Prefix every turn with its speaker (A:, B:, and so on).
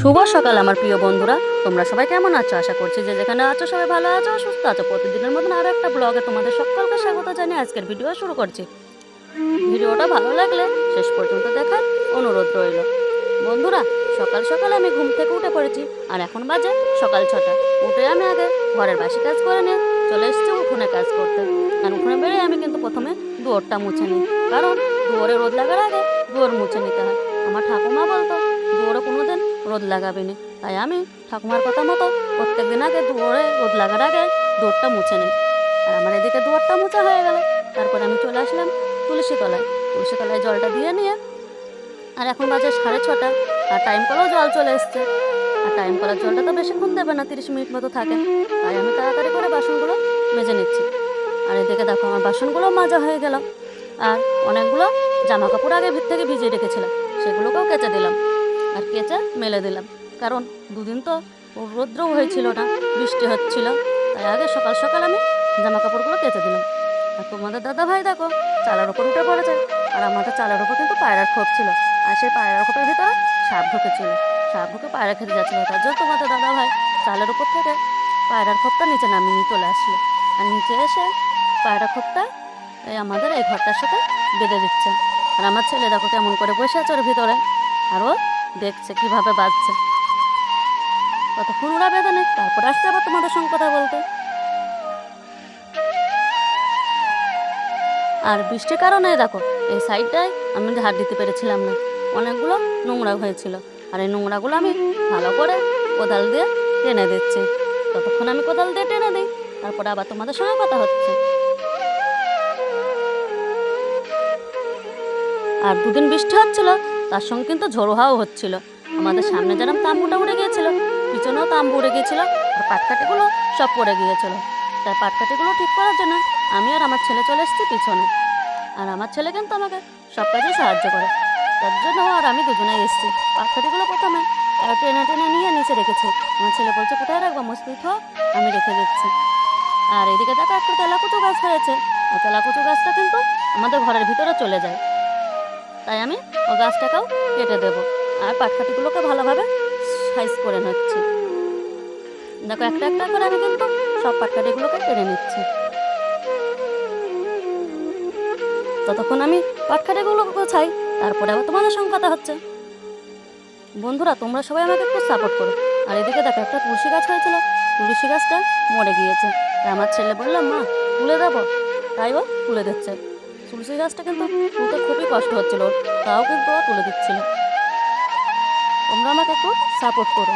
A: শুভ সকাল আমার প্রিয় বন্ধুরা, তোমরা সবাই কেমন আছো? আশা করছি যে যেখানে আছো সবাই ভালো আছো, সুস্থ আছো। প্রতিদিনের মতন আরও একটা ব্লগে তোমাদের সকলকে স্বাগত জানিয়ে আজকের ভিডিও শুরু করছি। ভিডিওটা ভালো লাগলে শেষ পর্যন্ত দেখার অনুরোধ রইল। বন্ধুরা, সকাল সকাল আমি ঘুম থেকে উঠে পড়েছি, আর এখন বাজে সকাল 6টা। উঠে আমি আগে ঘরের বাসি কাজ করে নিয়ে চলে এসেছি উঠোনে কাজ করতে। আর উঠোনে বেরিয়ে আমি কিন্তু প্রথমে দুয়ারটা মুছে নিই, কারণ দুয়ারে রোদ লাগার আগে দুয়ার মুছে নিতে হয়। আমার ঠাকুমা বলতো দুয়ারে কোনোদিন রোদ লাগাবি না, তাই আমি ঠাকুমার কথা মতো প্রত্যেকদিন আগে দুয়ারে রোদ লাগার আগে দুয়ারটা মুছে নিই। আর আমার এদিকে দুয়ারটা মুছা হয়ে গেল। তারপরে আমি চলে আসলাম তুলসী তলায় জলটা দিয়ে নিয়ে, আর এখন বাজে 6:30, আর টাইম কলেও জল চলে এসছে। আর টাইম কলের জলটা তো বেশিক্ষণ দেবে না, 30 মিনিট মতো থাকে। তাই আমি তাড়াতাড়ি করে বাসনগুলো মেজে নিচ্ছি। আর এদিকে দেখো আমার বাসনগুলো মাজা হয়ে গেল। আর অনেকগুলো জামা কাপড় আগে থেকে ভিজিয়ে রেখেছিলাম, সেগুলোকেও কেচে দিলাম আর কেচে মেলে দিলাম। কারণ দুদিন তো রৌদ্র হয়েছিল না, বৃষ্টি হচ্ছিল, তাই আগে সকাল সকাল আমি জামা কাপড়গুলো কেচে দিলাম। আর তোমাদের দাদা ভাই দেখো চালার উপর উঠে পড়েছে। আর আমাদের চালার উপর কিন্তু পায়রার খোপ ছিল, আর সেই পায়রার খোপের ভিতরে সাপ ঢুকেছিল। সাপ ঢুকে পায়রা খেতে যাচ্ছিল, তার জন্য তোমাদের দাদা ভাই চালের উপর থেকে পায়রার খোপটা নিচে নামিয়ে নিয়ে চলে আসলো। আর নিচে এসে পায়রা খোপটা আমাদের এই ঘরটার সাথে বেঁধে দিচ্ছে। আর আমার ছেলে দেখো কেমন করে বসে আছে ওর ভিতরে, আর ও দেখছে কিভাবে বাজছে। কতক্ষণ ওরা বেঁধে নেই, তারপরে আসছে আবার তোমাদের সঙ্গে কথা বলতে। আর বৃষ্টির কারণে দেখো এই সাইডটায় আমি ঝাড় দিতে পেরেছিলাম না, অনেকগুলো নোংরা হয়েছিল। আর এই নোংরাগুলো আমি ভালো করে কোদাল দিয়ে টেনে দিচ্ছি। ততক্ষণ আমি কোদাল দিয়ে টেনে দিই, তারপরে আবার তোমাদের সঙ্গে কথা হচ্ছে। আর দুদিন বৃষ্টি হচ্ছিল, তার সঙ্গে কিন্তু ঝোড়ো হাওয়াও হচ্ছিল। আমাদের সামনে যেরকম তাম্বুটা উড়ে গিয়েছিল, পিছনেও তাম্বু উড়ে গিয়েছিল, আর পাটকাঠিগুলো সব পড়ে গিয়েছিল। তাই পাটকাঠিগুলো ঠিক করার জন্য আমি আর আমার ছেলে চলে এসেছি পিছনে। আর আমার ছেলে কিন্তু আমাকে সব কাজে সাহায্য করে, তার জন্য আর আমি দুজনেই এসেছি। পাটকাঠিগুলো প্রথমে টেনে টেনে নিয়ে নিচে রেখেছি। আমার ছেলে বলছে কোথায় রাখবো, মস্তি আমি রেখে দিচ্ছি। আর এদিকে দেখো একটা তেলাকুচু গাছ হয়েছে, আর তেলাকুচু গাছটা কিন্তু আমাদের ঘরের ভিতরে চলে যায়, তাই আমি ও গাছটাকেও কেটে দেবো। আর পাটকাঠিগুলোকে ভালোভাবে সাইজ করে নিচ্ছি। দেখো একটা একটা করে আমি কিন্তু সব পাটকাঠিগুলোকে কেটে নিচ্ছি। ততক্ষণ আমি পাটকাঠিগুলোকে গোছাই, তারপরে আবার তোমাদের সঙ্গে কথা হচ্ছে। বন্ধুরা, তোমরা সবাই আমাকে একটু সাপোর্ট করো। আর এদিকে দেখো একটা তুলসী গাছ হয়েছিল, তুলসী গাছটা মরে গিয়েছে। তাই আমার ছেলে বললাম মা তুলে দেবো, তাই ও তুলে দিচ্ছে। তুলসী গাছটা কিন্তু তুলতে খুবই কষ্ট হচ্ছিল, তাও কিন্তু ও তুলে দিচ্ছিল। তোমরা আমাকে একটু সাপোর্ট করো।